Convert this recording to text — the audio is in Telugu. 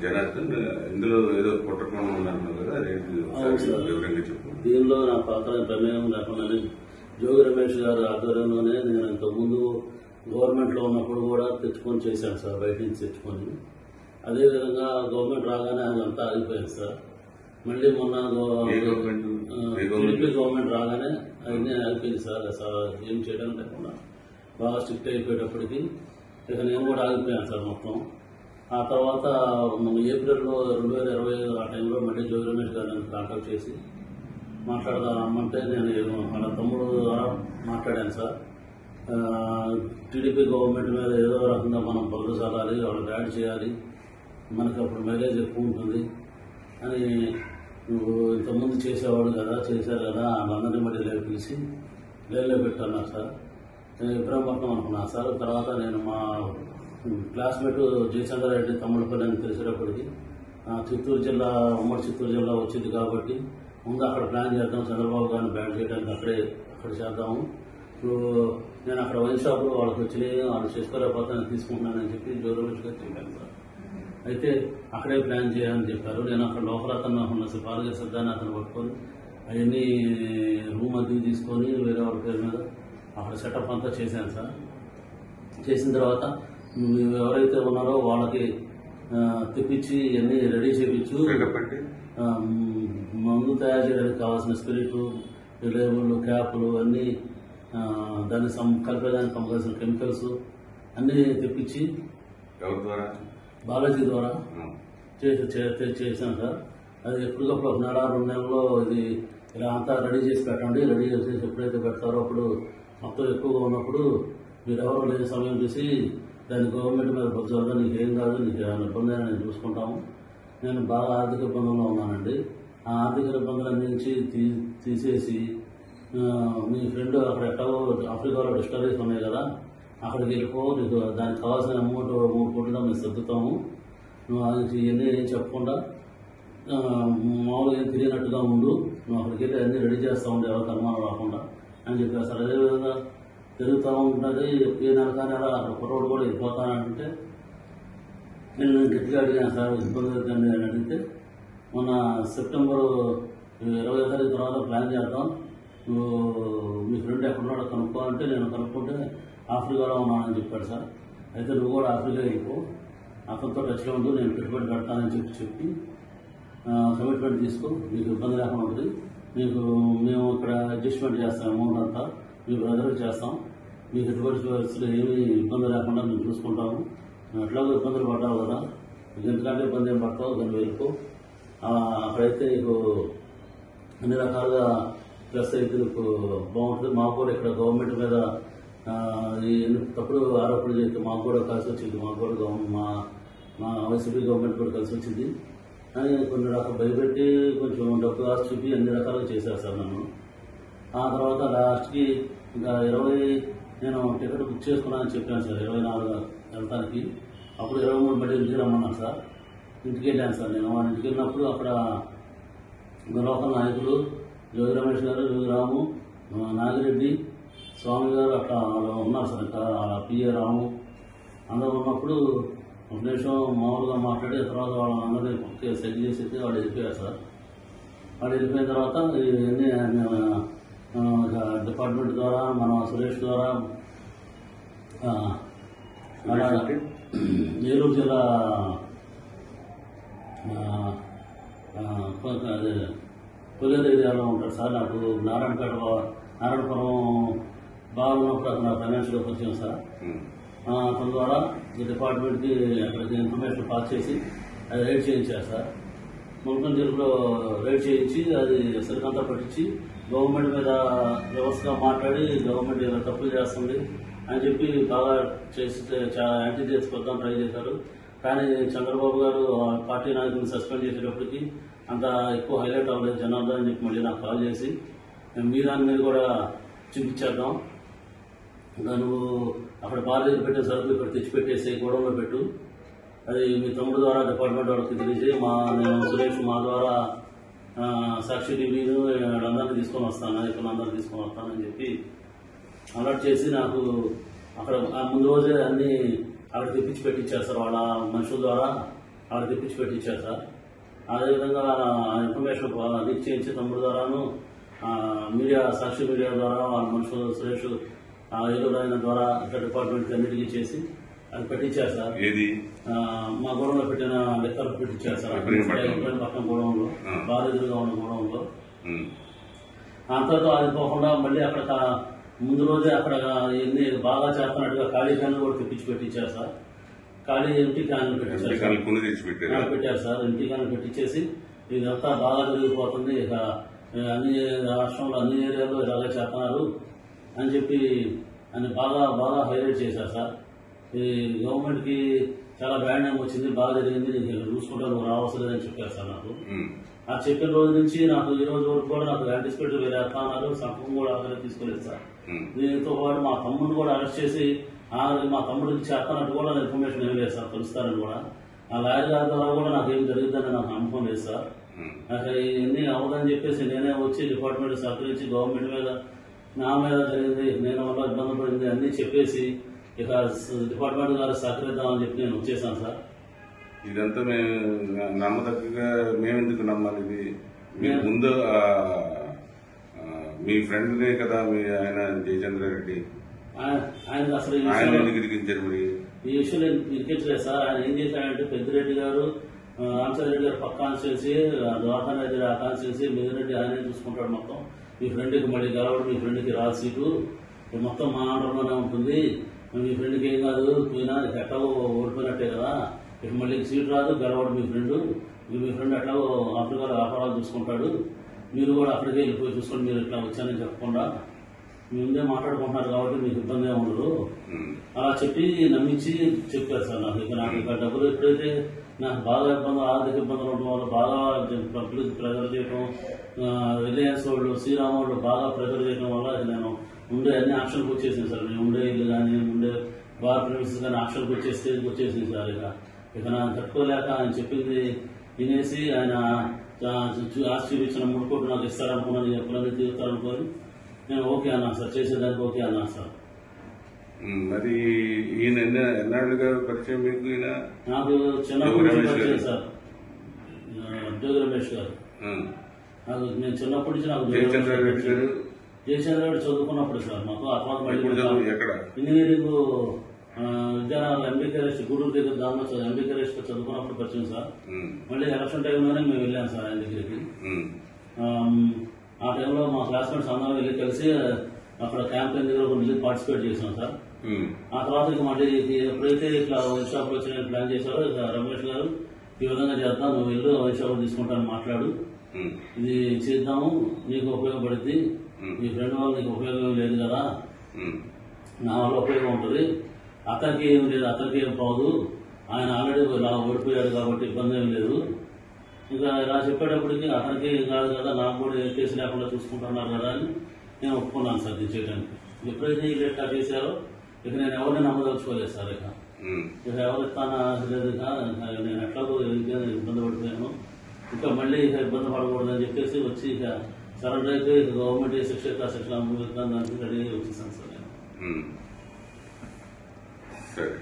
జనార్దన్, ఇందులో ఏదో కుట్రకోణం ఉందన్నారు కదా, వివరంగా చెప్పు. దీనిలో నా పాత్ర ప్రమేయం లేకుండా జోగి రమేష్ గారు ఆధ్వర్యంలోనే నేను ఇంతకుముందు గవర్నమెంట్ లో ఉన్నప్పుడు కూడా తెచ్చుకొని చేశాను సార్, బయట నుంచి తెచ్చుకొని. అదేవిధంగా గవర్నమెంట్ రాగానే అదంతా ఆగిపోయింది సార్. మళ్ళీ మొన్న టీడీపీ గవర్నమెంట్ రాగానే అవన్నీ ఆగిపోయింది సార్. ఏం చేయడం లేకుండా బాగా స్ట్రిక్ట్ అయిపోయేటప్పటికి ఇక నేను కూడా ఆగిపోయాను సార్ మొత్తం. ఆ తర్వాత మన ఏప్రిల్లో 2025 ఆ టైంలో మళ్ళీ జోగి రమేష్ గారు నన్ను కాంటాక్ట్ చేసి మాట్లాడదామంటే నేను వాళ్ళ తమ్ముడు ద్వారా మాట్లాడాను సార్. టీడీపీ గవర్నమెంట్ మీద ఏదో రకంగా మనం బదులు చల్లాలి, వాళ్ళు బ్యాడ్ చేయాలి, మనకి అప్పుడు మైలేజ్ ఎక్కువ ఉంటుంది అని నువ్వు ఇంతకుముందు చేసేవాడు కదా, చేశారు కదా, వాళ్ళందరినీ మళ్ళీ పిలిచి లేలో పెట్టన్నారు సార్. నేను ఇబ్రాహీంపట్నం అనుకున్నాను సార్. తర్వాత నేను మా క్లాస్మేట్ జయచంద్రారెడ్డి తమ్ముళ్ళపల్లి అని తెలిసేటప్పటికి చిత్తూరు జిల్లా, ఉమ్మడి చిత్తూరు జిల్లా వచ్చింది కాబట్టి ముందు అక్కడ ప్లాన్ చేద్దాం, చంద్రబాబు గారిని బ్యాన్ చేయడానికి అక్కడ చేద్దాము. ఇప్పుడు నేను అక్కడ వైన్ షాపులో వాళ్ళకి వచ్చినాయి, వాళ్ళు చేసుకోలేకపోతే నేను తీసుకుంటున్నానని చెప్పి జోగి రమేష్ గారు చెప్పాను సార్. అయితే అక్కడే ప్లాన్ చేయాలని చెప్పారు. నేను అక్కడ లోపల అతను ఉన్న పాలక సిద్ధాన్ని అతను పట్టుకొని అవన్నీ రూమ్ అద్దెకి తీసుకొని వేరే వాళ్ళ పేరు మీద అక్కడ సెటప్ అంతా చేశాను సార్. చేసిన తర్వాత ఎవరైతే ఉన్నారో వాళ్ళకి తెప్పించి అన్నీ రెడీ చేయించు, మందు తయారు చేయడానికి కావాల్సిన స్పిరిట్, లేబుల్, క్యాప్లు అన్నీ, దాన్ని కలిపేదానికి కావాల్సిన కెమికల్స్ అన్నీ తెప్పించి బాలాజీ ద్వారా చేశాను సార్. అది ఎప్పటికప్పుడు 1 నెల 2 నెలల్లో ఇది ఇలా అంతా రెడీ చేసి పెట్టండి. రెడీ చేసి ఎప్పుడైతే పెడతారో అప్పుడు మొత్తం ఎక్కువగా ఉన్నప్పుడు మీరెవరో లేని సమయం చూసి దాన్ని గవర్నమెంట్ మీద బొజ్జాలుగా నీకు ఏం కాదు, నీకు ఏమైనా ఇబ్బంది అయినా నేను చూసుకుంటాము. నేను బాగా ఆర్థిక ఇబ్బందుల్లో ఉన్నానండి. ఆ ఆర్థిక ఇబ్బందులన్నీ నుంచి తీసేసి మీ ఫ్రెండ్ అక్కడ ఎట్లాగో ఆఫ్రికాలో డిస్టరీస్ ఉన్నాయి కదా, అక్కడికి వెళ్ళిపో, నీకు దానికి కావాల్సిన అమౌంట్ 3 కోట్లుగా మేము సర్దుతాము, నువ్వు అది ఇవన్నీ ఏం చెప్పకుండా మామూలుగా ఏం తెలియనట్టుగా ఉండు, నువ్వు అక్కడికి వెళ్ళి అన్నీ రెడీ చేస్తూ ఉండే ఎవరికి అనుమానం రాకుండా అని చెప్పారు సార్. అదేవిధంగా తిరుగుతూ ఉంటుంది. ఏ నెల నెల కుర్రోడు కూడా వెళ్ళిపోతానంటే నేను గట్టిగా అడిగాను సార్, ఇబ్బంది అవుతుంది అని అడిగితే మొన్న సెప్టెంబర్ 20వ తారీఖు తర్వాత ప్లాన్ చేద్దాం, నువ్వు మీ ఫ్రెండ్ ఎక్కడున్నాడో కనుక్కో అంటే నేను కనుక్కుంటే ఆఫ్రికాలో ఉన్నానని చెప్పాడు సార్. అయితే నువ్వు కూడా ఆఫ్రికా వెళ్ళిపో, అతనితో టచ్లో ఉండు, నేను పెట్టుబడి పెడతానని చెప్పి కమిట్మెంట్ తీసుకో, మీకు ఇబ్బంది లేకుండా ఉంటుంది, మేము ఇక్కడ అడ్జస్ట్మెంట్ చేస్తాం, అమౌంట్ అంతా మీ బ్రదర్కి చేస్తాం, మీకు ఎటువంటి పరిస్థితులు ఏమీ ఇబ్బంది లేకుండా మేము చూసుకుంటాము, నువ్వు ఎట్లాగో ఇబ్బందులు పడ్డావు కదా, మీకు ఎందుకంటే ఇబ్బంది ఏం పడతావు, దాన్ని వెళ్ళిపో, అక్కడైతే నీకు అన్ని రకాలుగా ప్లస్ అయితే నీకు బాగుంటుంది. మాకు కూడా ఇక్కడ గవర్నమెంట్ మీద తప్పుడు ఆరోపణలు చేస్తే మాకు కూడా కలిసి వచ్చింది, మాకు కూడా మా వైసీపీ గవర్నమెంట్ కూడా కలిసి వచ్చింది అని కొన్ని రకాలు భయపెట్టి కొంచెం డబ్బు ఆశ చూపి అన్ని రకాలుగా చేశారు సార్ నన్ను. ఆ తర్వాత లాస్ట్కి ఇంకా 20 నేను టికెట్ బుక్ చేసుకున్నానని చెప్పాను సార్, 24 వెళ్తానికి. అప్పుడు 23 మళ్ళీ ఇంటికి రమ్మన్నాను సార్. ఇంటికి వెళ్ళాను సార్. నేను వాళ్ళ ఇంటికి వెళ్ళినప్పుడు అక్కడ లోకల్ నాయకులు జోగి రమేష్ గారు, జోగి రాము, నాగిరెడ్డి, స్వామి గారు అట్లా ఉన్నారు సార్. ఇంకా పిఏ రాము అందరూ ఉన్నప్పుడు ఒక నిమిషం మామూలుగా మాట్లాడి తర్వాత వాళ్ళందరినీ సెట్ చేసి వాళ్ళు వెళ్ళిపోయారు సార్. వాళ్ళు వెళ్ళిపోయిన తర్వాత ఇవన్నీ డిపార్ట్మెంట్ ద్వారా మన సురేష్ ద్వారా ఏలూరు జిల్లా కొల్లేరు ఏరియాలో ఉంటాడు సార్. నాకు నారాయణపురం బాగా ఉన్నప్పుడు అతను ఫైనాన్షియల్గా వచ్చాను సార్. అతని ద్వారా ఈ డిపార్ట్మెంట్కి అక్కడికి ఇన్ఫర్మేషన్ పాస్ చేసి అది రైడ్ చేయించారు సార్. ముల్కన్ జిల్లాలో రైడ్ చేయించి అది సరికంతా పట్టించి గవర్నమెంట్ మీద వ్యవస్థగా మాట్లాడి గవర్నమెంట్ ఏదో తప్పులు చేస్తుంది అని చెప్పి బాగా చేసి యాంటీ చేసుకొద్దాం ట్రై చేశారు. కానీ చంద్రబాబు గారు పార్టీ నాయకులను సస్పెండ్ చేసేటప్పటికి అంత ఎక్కువ హైలైట్ అవ్వలేదు జనార్దన్ అని చెప్పి మళ్ళీ నాకు కాల్ చేసి మీ దాని మీద కూడా చూపించేద్దాం, నువ్వు అక్కడ బార్గెన్ పెట్టే సరుకులు ఇక్కడ తెచ్చిపెట్టేసి గొడవలో పెట్టు, అది మీ తమ్ముడు ద్వారా డిపార్ట్మెంట్ వాళ్ళకి తెలిసి నేను సురేష్ మా ద్వారా సాక్షి టీవీను అందరినీ తీసుకొని వస్తాను, నాయకులందరినీ తీసుకొని వస్తానని చెప్పి అలర్ట్ చేసి నాకు అక్కడ ముందు రోజే అన్ని అక్కడ తెప్పించి పెట్టించారు సార్. వాళ్ళ మనుషుల ద్వారా ఆడ తెప్పించి పెట్టించారు సార్. అదేవిధంగా ఇన్ఫర్మేషన్ లీక్ చేయించి తమ్ముడు ద్వారాను మీడియా సాక్షి మీడియా ద్వారా వాళ్ళ మనుషులు సురేష్ ఏలూరు ఆయన ద్వారా ఇట్లా డిపార్ట్మెంట్ అన్నిటికీ చేసి అది పెట్టించారు సార్. మా గోడంలో పెట్టిన లెక్కలు పెట్టించారు సార్. పక్కన గోడంలో బాగా ఎదురుగా ఉన్న గోడంలో. అంతతో అది పోకుండా మళ్ళీ అక్కడ ముందు రోజే అక్కడ ఎన్ని బాగా చేస్తున్నట్టుగా ఖాళీ క్యాన్లు కూడా తెప్పించి పెట్టించారు సార్. ఖాళీ ఎంటీ క్యాన్లు పెట్టించారు సార్. ఎంటీ క్యాన్లు పెట్టించేసి ఇదంతా బాగా జరిగిపోతుంది, ఇక అన్ని రాష్ట్రంలో అన్ని ఏరియాల్లో ఇలాగే చేస్తున్నారు అని చెప్పి అని బాగా బాగా హైలైట్ చేశారు సార్. ఈ గవర్నమెంట్ కి చాలా బ్యాడ్ నేమ్ వచ్చింది, బాగా జరిగింది, నేను చూసుకుంటా నువ్వు రావాల్సిందని చెప్పారు సార్ నాకు. ఆ చెప్పిన రోజు నుంచి నాకు ఈ రోజు వరకు కూడా నాకు యాంటిసిపేట్ వేరే అర్థాలు సంపం కూడా అక్కడ తీసుకోలేదు సార్. దీంతో పాటు మా తమ్ముడిని కూడా అరెస్ట్ చేసి మా తమ్ముడికి చేస్తానంటూ కూడా ఇన్ఫర్మేషన్ ఏం లేదు సార్, కలుస్తారని కూడా. ఆ లాయర్ గారి ద్వారా కూడా నాకు ఏం జరిగిందని నాకు నమ్మకం లేదు సార్. నాకు ఇవన్నీ అవ్వదని చెప్పేసి నేనే వచ్చి డిపార్ట్మెంట్ సహకరించి గవర్నమెంట్ మీద నా మీద జరిగింది, నేను వల్ల ఇబ్బంది పడింది అన్ని చెప్పేసి ఇక డిపార్ట్మెంట్ గారు సహకరిద్దామని చెప్పి నేను వచ్చేసాను సార్. ఇదంతా మేము నమ్మదగ్గగా మేమెందుకు నమ్మాలి? ఇది మీరు ముందు మీ ఫ్రెండ్నే కదా మీ ఆయన జయచంద్రారెడ్డి, ఆయన అసలు ఆయన ఎందుకు ఇరికించారు? మరి ఈ విషయంలో ఇరికించలేదు సార్. ఆయన ఏం చేశాడంటే పెద్దిరెడ్డి గారు రామచంద్రరెడ్డి గారు పక్క కాన్స్టిట్యున్సీ, ద్వారకా రెడ్డి ఆ కాన్స్టిట్యున్సీ, మిగిలిరెడ్డి ఆయనే చూసుకుంటాడు మొత్తం. మీ ఫ్రెండ్కి మళ్ళీ గెలవడం, మీ ఫ్రెండ్కి రాదు సీటు, మొత్తం మా ఆంధ్రలోనే ఉంటుంది, మీ ఫ్రెండ్కి ఏం కాదు, పోయినా ఎట్లాగో ఓడిపోయినట్టే కదా, ఇక మళ్ళీ సీటు రాదు, గెలవడం మీ ఫ్రెండ్ ఎట్లాగో ఆఫ్రికాలో వ్యాపారాలు చూసుకుంటాడు, మీరు కూడా అక్కడికి వెళ్ళిపోయి చూసుకొని మీరు ఇట్లా వచ్చానని చెప్పకుండా మీ ముందే మాట్లాడుకుంటున్నారు కాబట్టి మీకు ఇబ్బంది ఏమి ఉండదు అలా చెప్పి నమ్మించి చెప్పారు సార్. నాకు ఇక డబ్బులు ఎప్పుడైతే నాకు బాగా ఇబ్బందులు, ఆర్థిక ఇబ్బందులు ఉండడం వల్ల బాగా పబ్లిక్ ప్రెజర్ చేయడం, రిలయన్స్ వాళ్ళు, శ్రీరామ్ వాళ్ళు బాగా ప్రెజర్ చేయడం వల్ల నేను ఉండే అన్ని ఆప్షన్కి వచ్చేసింది సార్. నేను ఉండే ఇల్లు కానీ ఉండే బార్ ప్రిమిసెస్ కానీ ఆప్షన్కి వచ్చేసింది సార్. ఇక నాకు తట్టుకోలేక ఆయన చెప్పింది వినేసి ఆయన ఆస్తి చూపించిన 3 కోట్లు నాకు ఇస్తారనుకున్నాను, ఎప్పుడైనా తీరుతారనుకోని నేను ఓకే అన్నా సార్, చేసేదానికి ఓకే అన్నా సార్. మరి ఈయన ఎన్నాళ్ళుగా పరిచయం మీకు? ఈయన నాకు చిన్నప్పటి నుంచి పరిచయం సార్, ఉద్యోగ రమేష్ గారు. నాకు నేను చిన్నప్పటి నుంచి నాకు జయచంద్రారెడ్డి చదువుకున్నప్పుడు సార్ మాకు ఇంజనీరింగ్ విద్యానగర్ ఎంబీకేఎస్ గూడూరు దగ్గర దానిలో ఎంబీకేఎస్ చదువుకున్నప్పుడు పరిచయం సార్. మళ్ళీ ఎలక్షన్ టైంలోనే మేము వెళ్ళాం సార్ ఆయన దగ్గరికి. ఆ టైంలో మా క్లాస్మేట్స్ అందరం వెళ్ళి కలిసి అక్కడ క్యాంపెయిన్ దగ్గర వెళ్ళి పార్టిసిపేట్ చేసాం సార్. ఆ తర్వాత ఇక మళ్ళీ ఎప్పుడైతే ఇట్లా వైన్ షాప్ వచ్చి ప్లాన్ చేశారో ఇక రమేష్ గారు ఈ విధంగా చేద్దాం, నువ్వు వెళ్ళు వైన్ షాప్ తీసుకుంటాను మాట్లాడు, ఇది చేద్దాము, నీకు ఉపయోగపడుద్ది, నీ ఫ్రెండ్ వల్ల నీకు ఉపయోగం లేదు కదా, నా వల్ల ఉపయోగం ఉంటుంది, అతనికి ఏం లేదు, అతనికి ఏం పోదు, ఆయన ఆల్రెడీ ఇలా ఓడిపోయాడు కాబట్టి ఇబ్బంది ఏం లేదు. ఇక ఇలా చెప్పేటప్పటికి అతనికి ఏం కాదు కదా, నాకు కూడా ఏ కేసు లేకుండా చూసుకుంటున్నారు కదా అని నేను ఒప్పుకున్నాను సార్ ఇది చేయడానికి. ఎప్పుడైతే ఈ లెక్క చేశారో ఇక నేను ఎవరిని నమ్మదలుచుకోలేదు సార్. ఇక ఎవరు ఇస్తానా లేదు, నేను ఎట్లాగో ఇబ్బంది పడిపోయాను, ఇంకా మళ్ళీ ఇక ఇబ్బంది పడకూడదని చెప్పేసి వచ్చి ఇక సరెండర్ అయితే ఇక గవర్నమెంట్ ఏ శిక్ష శిక్షణ దానికి రెడీ వచ్చేసాను సార్ నేను. సరే.